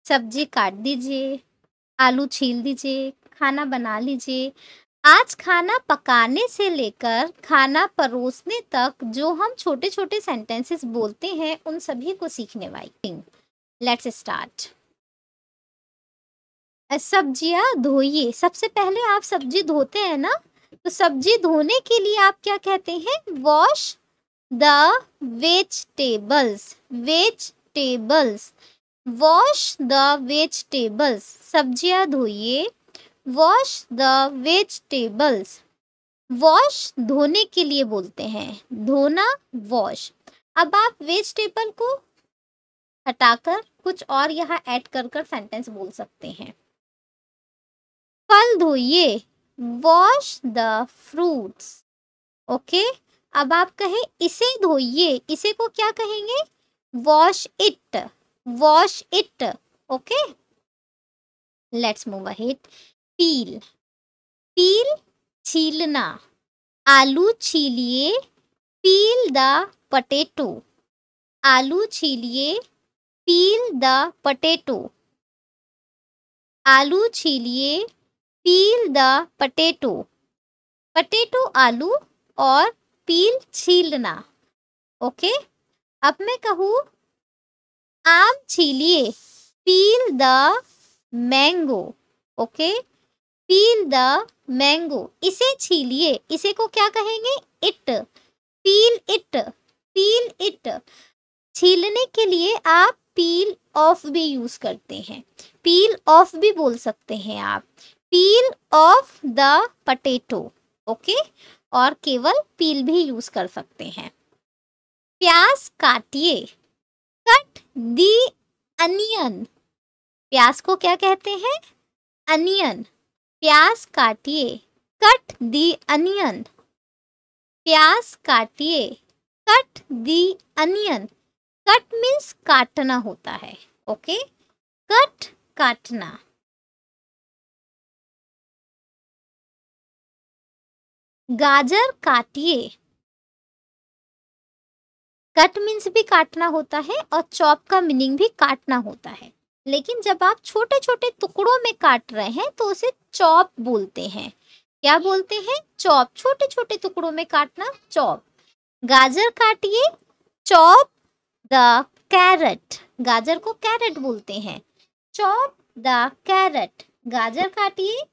सब्जी काट दीजिए, आलू छील दीजिए, खाना बना लीजिए। आज खाना पकाने से लेकर खाना परोसने तक जो हम छोटे-छोटे सेंटेंसेस बोलते हैं, उन सभी को सीखने वाली। Let's start. सब्जियाँ धोइए। सबसे पहले आप सब्जी धोते हैं ना, तो सब्जी धोने के लिए आप क्या कहते हैं? Wash the vegetables. Vegetables, wash the vegetables. सब्जियाँ धोइए, वॉश द वेजिटेबल्स। वॉश धोने के लिए बोलते हैं, धोना वॉश। अब आप वेजिटेबल को हटाकर कुछ और यहाँ ऐड कर कर सेंटेंस बोल सकते हैं। फल धोइए, वॉश द फ्रूट्स। ओके, अब आप कहें इसे धोइए, इसे को क्या कहेंगे? Wash it, wash it. Okay, let's move ahead. Peel, peel छीलना। आलू छीलिए, पील द पोटैटो। आलू छीलिए, पील द पोटैटो। आलू छीलिए, पील द पोटैटो। पोटैटो आलू और पील छीलना। ओके, अब मैं कहूँ आम छीलिए, peel the mango. Okay, peel the mango. इसे छीलिए, इसे को क्या कहेंगे? It, peel it, peel it. छीलने के लिए आप पील ऑफ भी यूज करते हैं, पील ऑफ भी बोल सकते हैं आप, पील ऑफ द पोटैटो। ओके, और केवल पील भी यूज कर सकते हैं। प्याज काटिए, कट दी अनियन। प्याज को क्या कहते हैं? अनियन। प्याज काटिए, कट दी अनियन। प्याज काटिए, कट दी अनियन। कट मीन्स काटना होता है। ओके, कट काटना। गाजर काटिए। कट मीन्स भी काटना होता है और चॉप का मीनिंग भी काटना होता है, लेकिन जब आप छोटे छोटे टुकड़ों में काट रहे हैं तो उसे चॉप बोलते हैं। क्या बोलते हैं? चॉप। छोटे छोटे टुकड़ों में काटना, चॉप। गाजर काटिए, चॉप द कैरेट। गाजर को कैरेट बोलते हैं, चॉप द कैरेट। गाजर काटिए,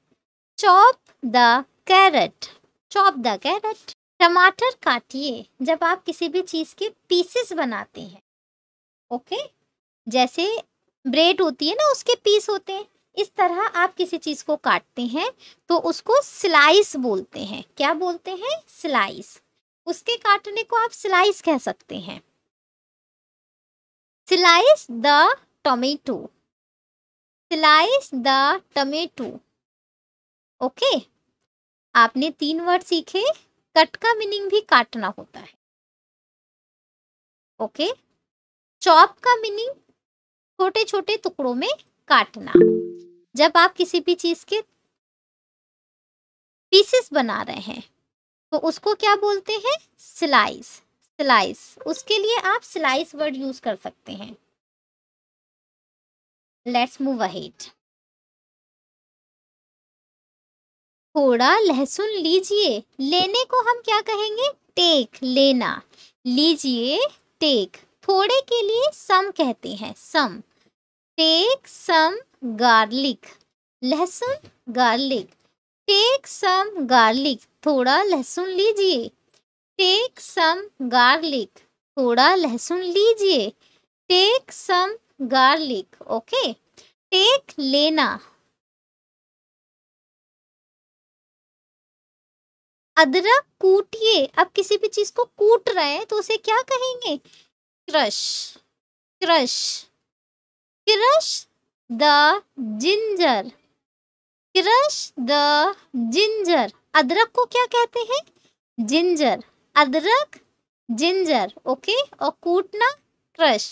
chop the carrot, chop the carrot. टमाटर काटिए, जब आप किसी भी चीज के पीसेस बनाते हैं। ओके, जैसे ब्रेड होती है ना, उसके पीस होते हैं, इस तरह आप किसी चीज को काटते हैं तो उसको स्लाइस बोलते हैं। क्या बोलते हैं? स्लाइस। उसके काटने को आप स्लाइस कह सकते हैं। Slice the tomato, slice the tomato. Okay, आपने 3 वर्ड सीखे। कट का मीनिंग भी काटना होता है। ओके, चॉप का मीनिंग छोटे छोटे टुकड़ों में काटना। जब आप किसी भी चीज के पीसेस बना रहे हैं तो उसको क्या बोलते हैं? स्लाइस। स्लाइस, उसके लिए आप स्लाइस वर्ड यूज कर सकते हैं। Let's move ahead. थोड़ा लहसुन लीजिए। लेने को हम क्या कहेंगे? टेक, लेना। लीजिए, टेक। थोड़े के लिए सम कहते हैं, सम। Take some garlic. लहसुन, गार्लिक। टेक सम गार्लिक, थोड़ा लहसुन लीजिए। टेक सम गार्लिक, थोड़ा लहसुन लीजिए। Take some garlic. Okay, take लेना। अदरक कूटिए। अब किसी भी चीज को कूट रहे हैं तो उसे क्या कहेंगे? Crush, crush. Crush the ginger, crush the ginger. अदरक को क्या कहते हैं? जिंजर। अदरक, जिंजर। ओके, और कूटना, क्रश,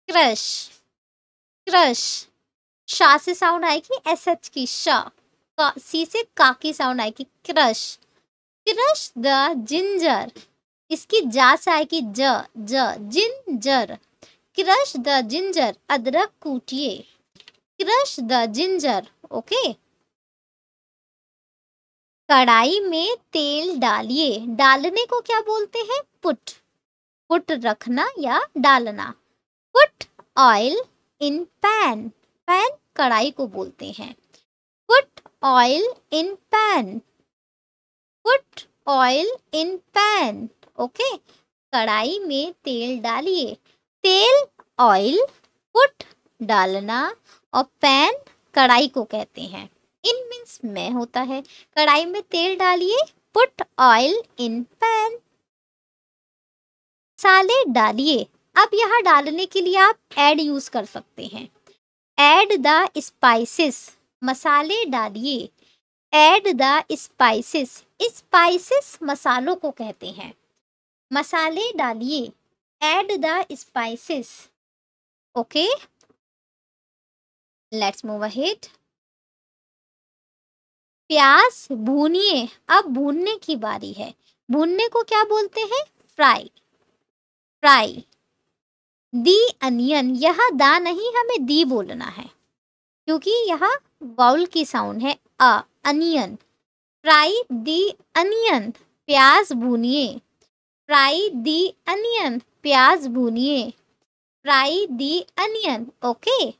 क्रश, क्रश। शा से साउंड आएगी, एस एच की, शा। सी से का की साउंड आएगी, क्रश। Crush the ginger. इसकी जा से आएगी ज, ज, जिंजर। क्रश द जिंजर, अदरक कूटिए। Crush the ginger. ओके, कढ़ाई में तेल डालिए। डालने को क्या बोलते हैं? पुट। पुट रखना या डालना। Put oil in pan. Pan कढ़ाई को बोलते हैं। Put oil in pan. Put oil in pan. Okay, कढ़ाई में तेल डालिए। तेल ऑयल, पुट डालना और पैन कढ़ाई को कहते हैं। इन मीन्स में होता है। कढ़ाई में तेल डालिए, पुट ऑयल इन पैन। मसाले डालिए। अब यहाँ डालने के लिए आप ऐड यूज कर सकते हैं। Add the spices. मसाले डालिए। Add the spices. स्पाइसेस मसालों को कहते हैं। मसाले डालिए। Add the spices. Okay, let's move ahead. प्याज भूनिए। अब भूनने की बारी है। भूनने को क्या बोलते हैं? फ्राई। फ्राई दी अनियन। यहाँ दा नहीं, हमें दी बोलना है क्योंकि यहाँ वाउल की साउंड है अ। अनियन। फ्राई दी अनियन। प्याज भूनिए। फ्राई दी अनियन। प्याज भूनिए। फ्राई दी अनियन। ओके,